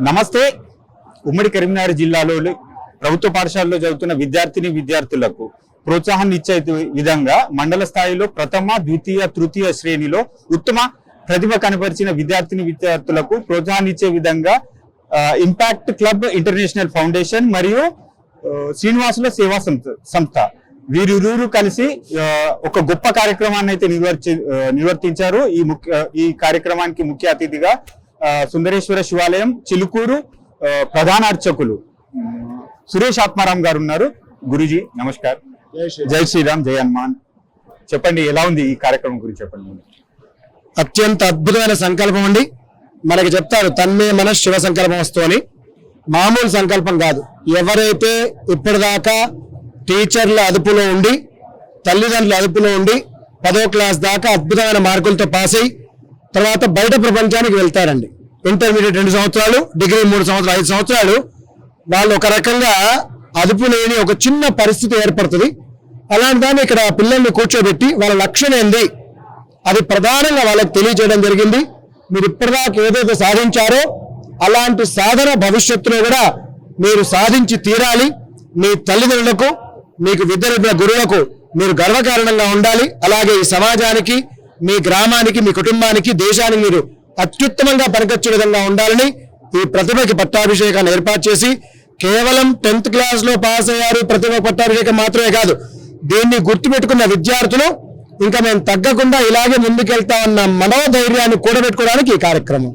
నమస్తే. ఉమ్మడి కరీంనగర్ జిల్లాలో ప్రభుత్వ పాఠశాలలో చదువుతున్న విద్యార్థులకు ప్రోత్సాహాన్ని ఇచ్చే విధంగా మండల స్థాయిలో ప్రథమ, ద్వితీయ, తృతీయ శ్రేణిలో ఉత్తమ ప్రతిభ కనపరిచిన విద్యార్థులకు ప్రోత్సాహాన్ని ఇచ్చే విధంగా ఇంపాక్ట్ క్లబ్ ఇంటర్నేషనల్ ఫౌండేషన్ మరియు శ్రీనివాసుల సేవా సంస్థ వీరిరువురు కలిసి ఒక గొప్ప కార్యక్రమాన్ని అయితే నిర్వర్తించారు. ఈ కార్యక్రమానికి ముఖ్య అతిథిగా సుందరేశ్వర శివాలయం చిలుకూరు ప్రధాన అర్చకులు సురేష్ ఆత్మారాం గారు ఉన్నారు. గురుజీ నమస్కార్. జై శ్రీరామ్, జై హనుమాన్. చెప్పండి, ఎలా ఉంది ఈ కార్యక్రమం గురించి చెప్పండి. అత్యంత అద్భుతమైన సంకల్పం అండి. మనకి చెప్తారు తన్మే మన శివ సంకల్పం వస్తూ అని. మామూలు సంకల్పం కాదు. ఎవరైతే ఇప్పటిదాకా టీచర్ల అదుపులో ఉండి, తల్లిదండ్రుల అదుపులో ఉండి 10వ క్లాస్ దాకా అద్భుతమైన మార్కులతో పాస్ అయ్యి తర్వాత బయట ప్రపంచానికి వెళ్తారండి. ఇంటర్మీడియట్ 2 సంవత్సరాలు, డిగ్రీ 3 సంవత్సరాలు, 5 సంవత్సరాలు వాళ్ళు ఒక రకంగా అదుపు లేని ఒక చిన్న పరిస్థితి ఏర్పడుతుంది. అలాంటి దాన్ని ఇక్కడ పిల్లల్ని కూర్చోబెట్టి వాళ్ళ లక్ష్యం ఏంది అది ప్రధానంగా వాళ్ళకి తెలియజేయడం జరిగింది. మీరు ఇప్పటిదాకా ఏదైతే సాధించారో అలాంటి సాధన భవిష్యత్తులో కూడా మీరు సాధించి తీరాలి. మీ తల్లిదండ్రులకు, మీకు విద్య గురువులకు మీరు గర్వకారణంగా ఉండాలి. అలాగే ఈ సమాజానికి, మీ గ్రామానికి, మీ కుటుంబానికి, దేశానికి మీరు అత్యుత్తమంగా పనికొచ్చే విధంగా ఉండాలని ఈ ప్రతిభకి పట్టాభిషేకాన్ని ఏర్పాటు చేసి కేవలం 10th క్లాస్ లో పాస్ అయ్యారు ప్రతిభ పట్టాభిషేకం మాత్రమే కాదు, దీన్ని గుర్తుపెట్టుకున్న విద్యార్థులు ఇంకా మేము తగ్గకుండా ఇలాగే ముందుకెళ్తామన్న మనోధైర్యాన్ని కూడబెట్టుకోవడానికి ఈ కార్యక్రమం.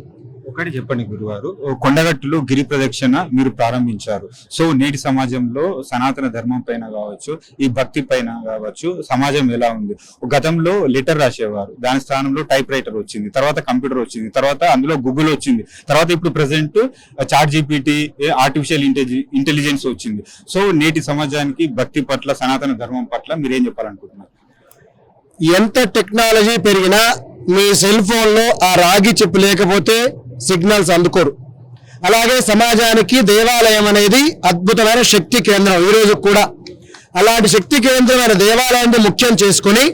ఒకటి చెప్పండి గురువారు, కొండగట్టులో గిరి ప్రదక్షిణ మీరు ప్రారంభించారు. సో నేటి సమాజంలో సనాతన ధర్మం పైన కావచ్చు, ఈ భక్తి పైన కావచ్చు, సమాజం ఎలా ఉంది? గతంలో లెటర్ రాసేవారు, దాని స్థానంలో టైప్ రైటర్ వచ్చింది, తర్వాత కంప్యూటర్ వచ్చింది, తర్వాత అందులో గూగుల్ వచ్చింది, తర్వాత ఇప్పుడు present chat GPT, artificial intelligence వచ్చింది. సో నేటి సమాజానికి భక్తి పట్ల, సనాతన ధర్మం పట్ల మీరేం చెప్పాలనుకుంటున్నారు? ఎంత టెక్నాలజీ పెరిగినా మీ సెల్ ఫోన్ లో ఆ రాగి చిప్ లేకపోతే సిగ్నల్స్ అందుకోరు. అలాగే సమాజానికి దేవాలయం అనేది అద్భుతమైన శక్తి కేంద్రం. ఈరోజు కూడా అలాంటి శక్తి కేంద్రమైన దేవాలయాన్ని ముఖ్యం చేసుకుని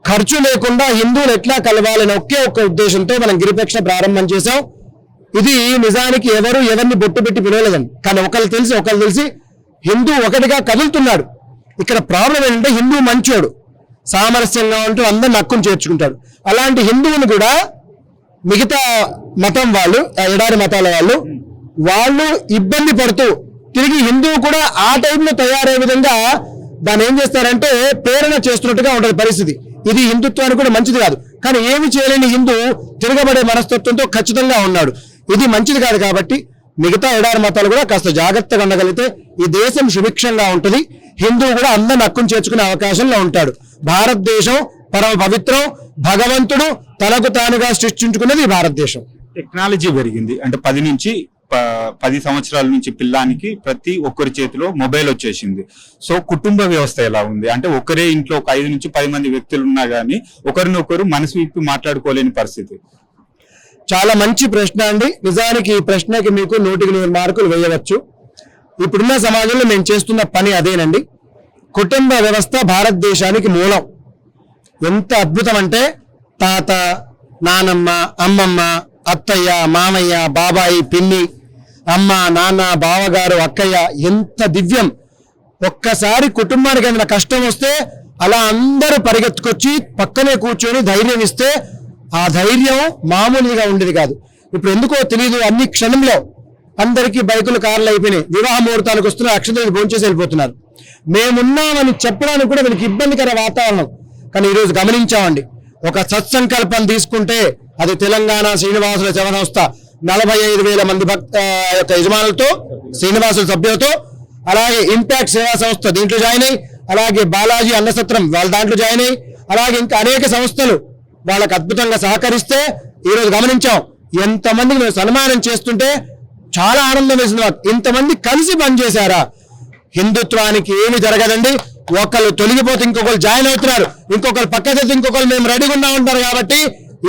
ఖర్చు లేకుండా హిందువులు ఎట్లా కలవాలని ఒకే ఒక్క ఉద్దేశంతో మనం గిరిప్రదక్షిణ ప్రారంభం చేశాం. ఇది నిజానికి ఎవరిని బొట్టు పెట్టి పిలవలేదండి, కానీ ఒకళ్ళు తెలిసి హిందూ ఒకటిగా కదులుతున్నాడు. ఇక్కడ ప్రాబ్లం ఏంటంటే హిందూ మంచోడు, సామరస్యంగా ఉంటూ అందరిని హక్కును చేర్చుకుంటాడు. అలాంటి హిందువులు కూడా మిగతా మతం వాళ్ళు, ఎడారి మతాల వాళ్ళు ఇబ్బంది పడుతూ తిరిగి హిందువు కూడా ఆ టైంలో తయారయ్యే విధంగా దాన్ని ఏం చేస్తారంటే ప్రేరణ చేస్తున్నట్టుగా ఉంటుంది పరిస్థితి. ఇది హిందుత్వానికి కూడా మంచిది కాదు. కానీ ఏమి చేయలేని హిందూ తిరగబడే మనస్తత్వంతో ఖచ్చితంగా ఉన్నాడు. ఇది మంచిది కాదు. కాబట్టి మిగతా ఎడారి మతాలు కూడా కాస్త జాగ్రత్తగా ఉండగలిగితే ఈ దేశం సుభిక్షంగా ఉంటుంది. హిందువు కూడా అందరిని హక్కును చేర్చుకునే అవకాశంలో ఉంటాడు. భారతదేశం పరమ పవిత్రం. భగవంతుడు తనకు తానుగా సృష్టించుకున్నది ఈ భారతదేశం. టెక్నాలజీ పెరిగింది అంటే 10 సంవత్సరాల నుంచి పిల్లానికి ప్రతి ఒక్కరి చేతిలో మొబైల్ వచ్చేసింది. సో కుటుంబ వ్యవస్థ ఎలా ఉంది అంటే ఒకరే ఇంట్లో ఒక 5 నుంచి 10 మంది వ్యక్తులు ఉన్నా గానీ ఒకరినొకరు మనసు విప్పి మాట్లాడుకోలేని పరిస్థితి. చాలా మంచి ప్రశ్న అండి. నిజానికి ఈ ప్రశ్నకి మీకు 100కి 100 మార్కులు వేయవచ్చు. ఇప్పుడున్న సమాజంలో మేము చేస్తున్న పని అదేనండి. కుటుంబ వ్యవస్థ భారతదేశానికి మూలం. ఎంత అద్భుతం అంటే తాత, నానమ్మ, అమ్మమ్మ, అత్తయ్య, మామయ్య, బాబాయి, పిన్ని, అమ్మ, నాన్న, బావగారు, అక్కయ్య, ఎంత దివ్యం. ఒక్కసారి కుటుంబానికి ఏదైనా కష్టం వస్తే అలా అందరూ పరిగెత్తుకొచ్చి పక్కనే కూర్చొని ధైర్యం ఇస్తే ఆ ధైర్యం మామూలుగా ఉండేది కాదు. ఇప్పుడు ఎందుకో తెలియదు, అన్ని క్షణంలో అందరికీ బైకులు, కార్లు అయిపోయినాయి. వివాహ ముహూర్తాలకు వస్తున్నారు, అక్షతలు భోంచేసి వెళ్ళిపోతున్నారు. మేమున్నామని చెప్పడానికి కూడా వీళ్ళకి ఇబ్బందికర వాతావరణం. కానీ ఈరోజు గమనించామండి, ఒక సత్సంకల్పం తీసుకుంటే అది తెలంగాణ శ్రీనివాసుల సేవా సంస్థ 45,000 మంది యొక్క యజమానులతో, శ్రీనివాసుల సభ్యులతో, అలాగే ఇంపాక్ట్ సేవా సంస్థ దీంట్లో జాయిన్ అయ్యి, అలాగే బాలాజీ అన్నసత్రం వాళ్ళ దాంట్లో జాయిన్ అయ్యి, అలాగే ఇంకా అనేక సంస్థలు వాళ్ళకి అద్భుతంగా సహకరిస్తే ఈరోజు గమనించాం ఎంతమందికి మేము సన్మానం చేస్తుంటే చాలా ఆనందం వేసింది. ఇంతమంది కలిసి పనిచేశారా? హిందుత్వానికి ఏమి జరగదండి. ఒకళ్ళు తొలగిపోతే ఇంకొకరు జాయిన్ అవుతున్నారు, ఇంకొకరు పక్కకెళ్తే ఇంకొకరు మేము రెడీగా ఉన్నా ఉంటారు. కాబట్టి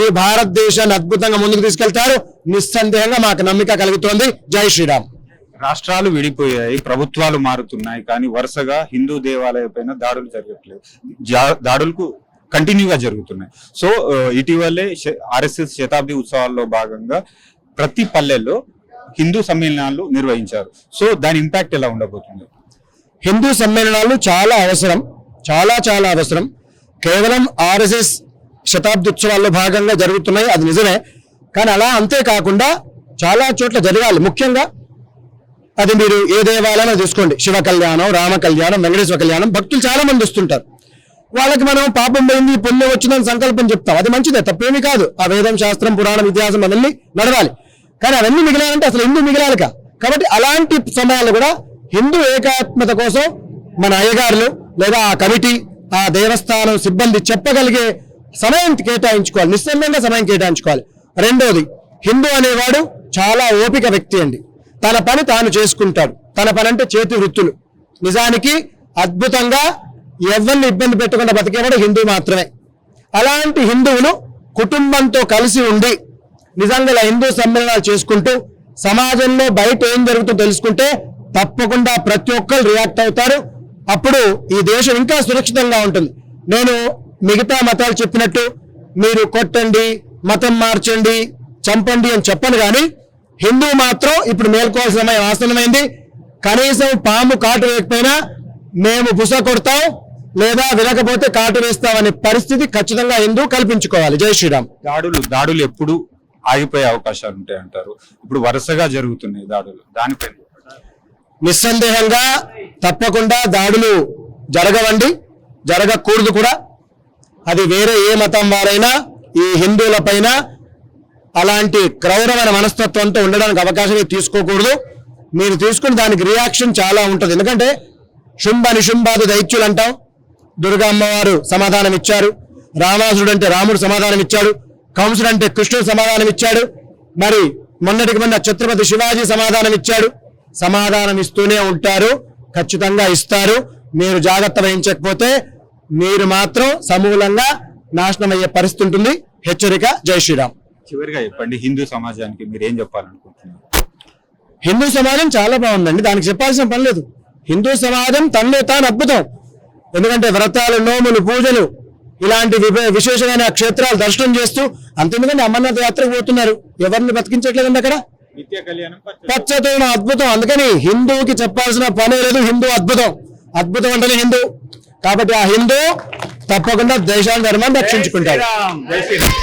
ఈ భారతదేశాన్ని అద్భుతంగా ముందుకు తీసుకెళ్తారు. నిస్సందేహంగా మాకు నమ్మిక కలుగుతోంది. జై శ్రీరామ్. రాష్ట్రాలు విడిపోయాయి, ప్రభుత్వాలు మారుతున్నాయి, కానీ వరుసగా హిందూ దేవాలయం పైన దాడులు జరగట్లేదు. దాడులకు కంటిన్యూగా జరుగుతున్నాయి. సో ఇటీవలే RSS శతాబ్ది ఉత్సవాల్లో భాగంగా ప్రతి పల్లెల్లో హిందూ సమ్మేళనాలు నిర్వహించారు. సో దాని ఇంపాక్ట్ ఎలా ఉండబోతుంది? హిందూ సమ్మేళనాలు చాలా అవసరం, చాలా చాలా అవసరం. కేవలం ఆర్ఎస్ఎస్ శతాబ్ది ఉత్సవాల్లో భాగంగా జరుగుతున్నాయి, అది నిజమే. కానీ అలా అంతేకాకుండా చాలా చోట్ల జరగాలి. ముఖ్యంగా అది మీరు ఏ దేవాలయం తీసుకోండి, శివ కళ్యాణం, రామ కళ్యాణం, వెంకటేశ్వర కళ్యాణం, భక్తులు చాలా మంది వస్తుంటారు. వాళ్ళకి మనం పాపం పోయింది, పుణ్యం వచ్చిందని సంకల్పం చెప్తాం, అది మంచిదే, తప్పేమీ కాదు. ఆ వేదం, శాస్త్రం, పురాణం, ఇతిహాసం అవన్నీ నడవాలి. కానీ అవన్నీ మిగిలాలంటే అసలు హిందూ మిగిలాలిక. కాబట్టి అలాంటి సమయాల్లో కూడా హిందూ ఏకాత్మత కోసం మన అయ్యగారులు లేదా ఆ కమిటీ, ఆ దేవస్థానం సిబ్బంది చెప్పగలిగే సమయం కేటాయించుకోవాలి, నిస్సందేహంగా సమయం కేటాయించుకోవాలి. రెండోది, హిందూ అనేవాడు చాలా ఓపిక వ్యక్తి అండి. తన పని తాను చేసుకుంటాడు. తన పని అంటే చేతి వృత్తులు. నిజానికి అద్భుతంగా ఎవరిని ఇబ్బంది పెట్టకుండా బతికేవాడు హిందూ మాత్రమే. అలాంటి హిందువులు కుటుంబంతో కలిసి ఉండి నిజంగా ఇలా హిందూ సమ్మేళనాలు చేసుకుంటూ సమాజంలో బయట ఏం జరుగుతుందో తెలుసుకుంటే తప్పకుండా ప్రతి ఒక్కరు రియాక్ట్ అవుతారు. అప్పుడు ఈ దేశం ఇంకా సురక్షితంగా ఉంటుంది. నేను మిగతా మతాలు చెప్పినట్టు మీరు కొట్టండి, మతం మార్చండి, చంపండి అని చెప్పను, కానీ హిందూ మాత్రం ఇప్పుడు మేల్కోవాల్సిన సమయం ఆసన్నమైంది. కనీసం పాము కాటు వేయకపోయినా మేము బుస కొడతాం లేదా వినకపోతే కాటు వేస్తామనే పరిస్థితి ఖచ్చితంగా హిందూ కల్పించుకోవాలి. జై శ్రీరామ్. దాడులు ఎప్పుడు ఆగిపోయే అవకాశాలు ఉంటాయి అంటారు? ఇప్పుడు వరుసగా జరుగుతున్నాయి దాడులు, దానిపై నిస్సందేహంగా తప్పకుండా దాడులు జరగవండి, జరగకూడదు కూడా. అది వేరే ఏ మతం వారైనా ఈ హిందువుల పైన అలాంటి క్రౌరమైన మనస్తత్వంతో ఉండడానికి అవకాశమే తీసుకోకూడదు. మీరు తీసుకుని దానికి రియాక్షన్ చాలా ఉంటుంది. ఎందుకంటే శుంభ నిశుంభాది దైత్యులు అంటాం. దుర్గా అమ్మవారు సమాధానం ఇచ్చారు, రావణాసుడు అంటే రాముడు సమాధానం ఇచ్చాడు, కంసుడు అంటే కృష్ణుడు సమాధానం ఇచ్చాడు, మరి మొన్నటికి మొన్న ఛత్రపతి శివాజీ సమాధానం ఇచ్చాడు. సమాధానం ఇస్తూనే ఉంటారు, ఖచ్చితంగా ఇస్తారు. మీరు జాగ్రత్త వహించకపోతే మీరు మాత్రం సమూలంగా నాశనం అయ్యే పరిస్థితి ఉంటుంది. హెచ్చరిక. జై శ్రీరామ్. చివరిగా చెప్పండి, హిందూ సమాజానికి మీరు ఏం చెప్పాలనుకుంటున్నారు? హిందూ సమాజం చాలా బాగుందండి, దానికి చెప్పాల్సిన పని లేదు. హిందూ సమాజం తనలో తాను అద్భుతం. ఎందుకంటే వ్రతాలు, నోములు, పూజలు ఇలాంటి విశేషమైన క్షేత్రాలు దర్శనం చేస్తూ అంతేందుకంటే అమర్నాథ్ యాత్రకు పోతున్నారు. ఎవరిని బతికించట్లేదండి అక్కడ. నిత్య కళ్యాణం పచ్చతో అద్భుతం. అందుకని హిందువుకి చెప్పాల్సిన పనే లేదు. హిందూ అద్భుతం, అద్భుతం అంటేనే హిందూ. కాబట్టి ఆ హిందూ తప్పకుండా దేశాన్ని ధర్మాన్ని రక్షించుకుంటారు. జై శ్రీరామ్.